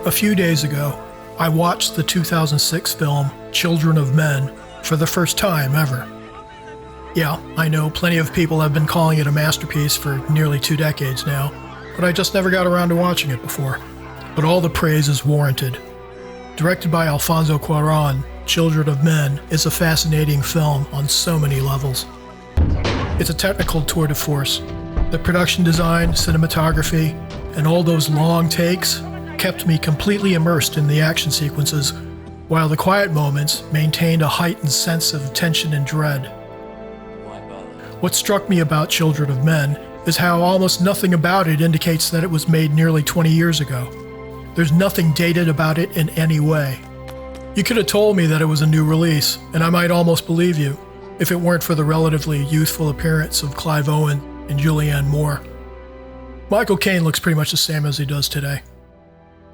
A few days ago, I watched the 2006 film Children of Men for the first time ever. Yeah, I know plenty of people have been calling it a masterpiece for nearly 2 decades now, but I just never got around to watching it before. But all the praise is warranted. Directed by Alfonso Cuarón, Children of Men is a fascinating film on so many levels. It's a technical tour de force. The production design, cinematography, and all those long takes kept me completely immersed in the action sequences, while the quiet moments maintained a heightened sense of tension and dread. What struck me about Children of Men is how almost nothing about it indicates that it was made nearly 20 years ago. There's nothing dated about it in any way. You could have told me that it was a new release, and I might almost believe you, if it weren't for the relatively youthful appearance of Clive Owen and Julianne Moore. Michael Caine looks pretty much the same as he does today.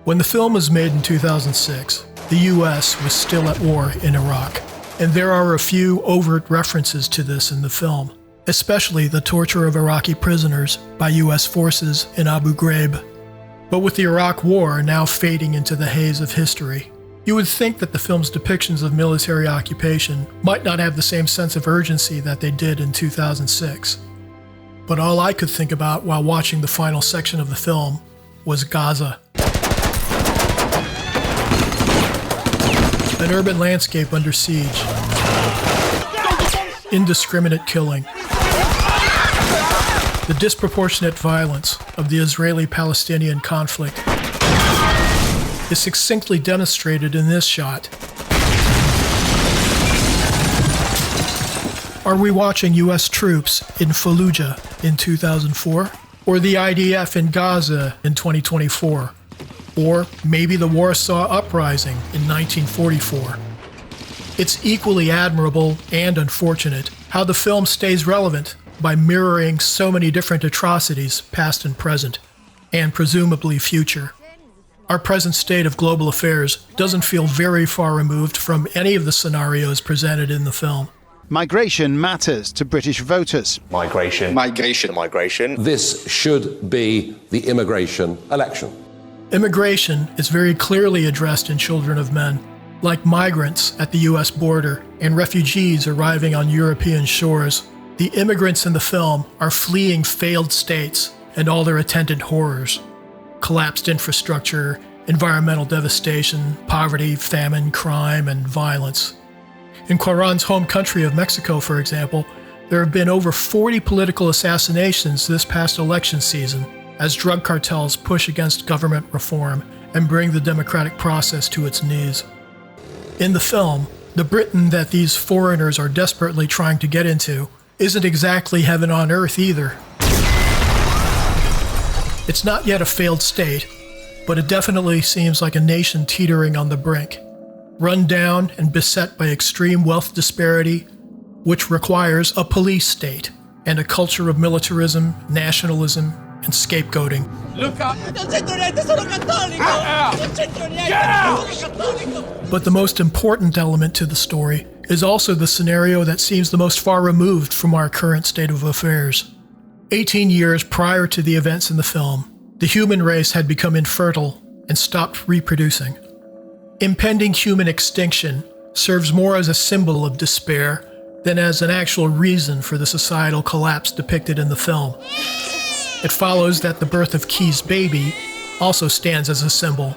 When the film was made in 2006, the US was still at war in Iraq, and there are a few overt references to this in the film, especially the torture of Iraqi prisoners by US forces in Abu Ghraib. But with the Iraq War now fading into the haze of history, you would think that the film's depictions of military occupation might not have the same sense of urgency that they did in 2006. But all I could think about while watching the final section of the film was Gaza. An urban landscape under siege. Indiscriminate killing. The disproportionate violence of the Israeli-Palestinian conflict is succinctly demonstrated in this shot. Are we watching US troops in Fallujah in 2004? Or the IDF in Gaza in 2024? Or maybe the Warsaw Uprising in 1944? It's equally admirable and unfortunate how the film stays relevant by mirroring so many different atrocities, past and present, and presumably future. Our present state of global affairs doesn't feel very far removed from any of the scenarios presented in the film. Migration matters to British voters. Migration. This should be the immigration election. Immigration is very clearly addressed in Children of Men, like migrants at the US border and refugees arriving on European shores. The immigrants in the film are fleeing failed states and all their attendant horrors. Collapsed infrastructure, environmental devastation, poverty, famine, crime, and violence. In Cuarón's home country of Mexico, for example, there have been over 40 political assassinations this past election season as drug cartels push against government reform and bring the democratic process to its knees. In the film, the Britain that these foreigners are desperately trying to get into isn't exactly heaven on earth either. It's not yet a failed state, but it definitely seems like a nation teetering on the brink, run down and beset by extreme wealth disparity, which requires a police state and a culture of militarism, nationalism, and scapegoating. Look up! Get out! But the most important element to the story is also the scenario that seems the most far removed from our current state of affairs. 18 years prior to the events in the film, the human race had become infertile and stopped reproducing. Impending human extinction serves more as a symbol of despair than as an actual reason for the societal collapse depicted in the film. It follows that the birth of Key's baby also stands as a symbol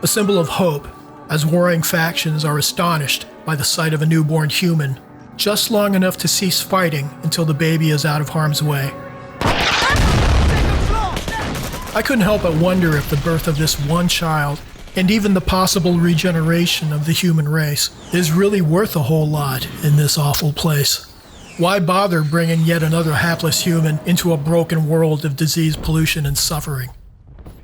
of hope, as warring factions are astonished by the sight of a newborn human, just long enough to cease fighting until the baby is out of harm's way. I couldn't help but wonder if the birth of this one child, and even the possible regeneration of the human race, is really worth a whole lot in this awful place. Why bother bringing yet another hapless human into a broken world of disease, pollution, and suffering?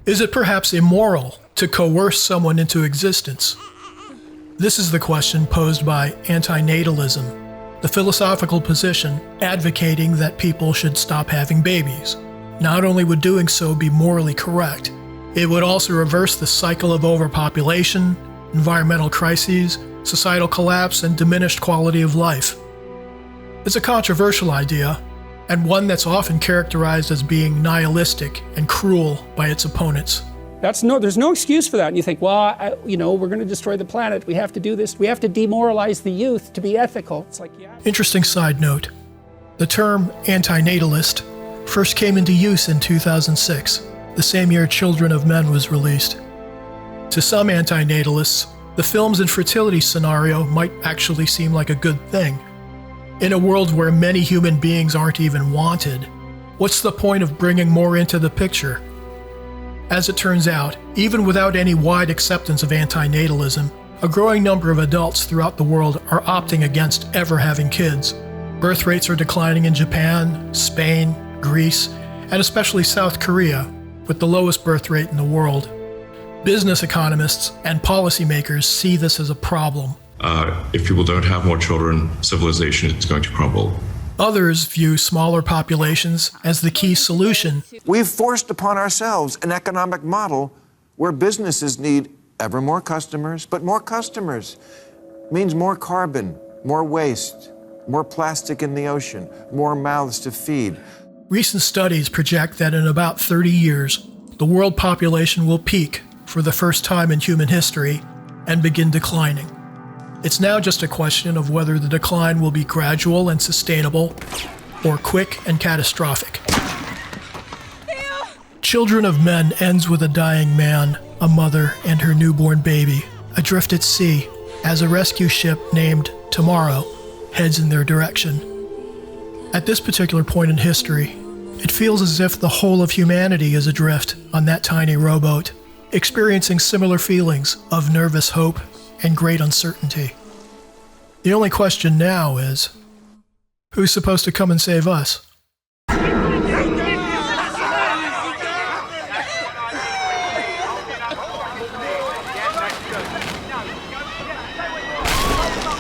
Is it perhaps immoral to coerce someone into existence? This is the question posed by antinatalism, the philosophical position advocating that people should stop having babies. Not only would doing so be morally correct, it would also reverse the cycle of overpopulation, environmental crises, societal collapse, and diminished quality of life. It's a controversial idea, and one that's often characterized as being nihilistic and cruel by its opponents. There's no excuse for that. And you think, well, we're going to destroy the planet. We have to do this. We have to demoralize the youth to be ethical. It's like, yeah. Interesting side note. The term antinatalist first came into use in 2006, the same year Children of Men was released. To some antinatalists, the film's infertility scenario might actually seem like a good thing. In a world where many human beings aren't even wanted, what's the point of bringing more into the picture? As it turns out, even without any wide acceptance of antinatalism, a growing number of adults throughout the world are opting against ever having kids. Birth rates are declining in Japan, Spain, Greece, and especially South Korea, with the lowest birth rate in the world. Business economists and policymakers see this as a problem. If people don't have more children, civilization is going to crumble. Others view smaller populations as the key solution. We've forced upon ourselves an economic model where businesses need ever more customers, but more customers means more carbon, more waste, more plastic in the ocean, more mouths to feed. Recent studies project that in about 30 years, the world population will peak for the first time in human history and begin declining. It's now just a question of whether the decline will be gradual and sustainable, or quick and catastrophic. Children of Men ends with a dying man, a mother, and her newborn baby, adrift at sea, as a rescue ship named Tomorrow heads in their direction. At this particular point in history, it feels as if the whole of humanity is adrift on that tiny rowboat, experiencing similar feelings of nervous hope and great uncertainty. The only question now is, who's supposed to come and save us?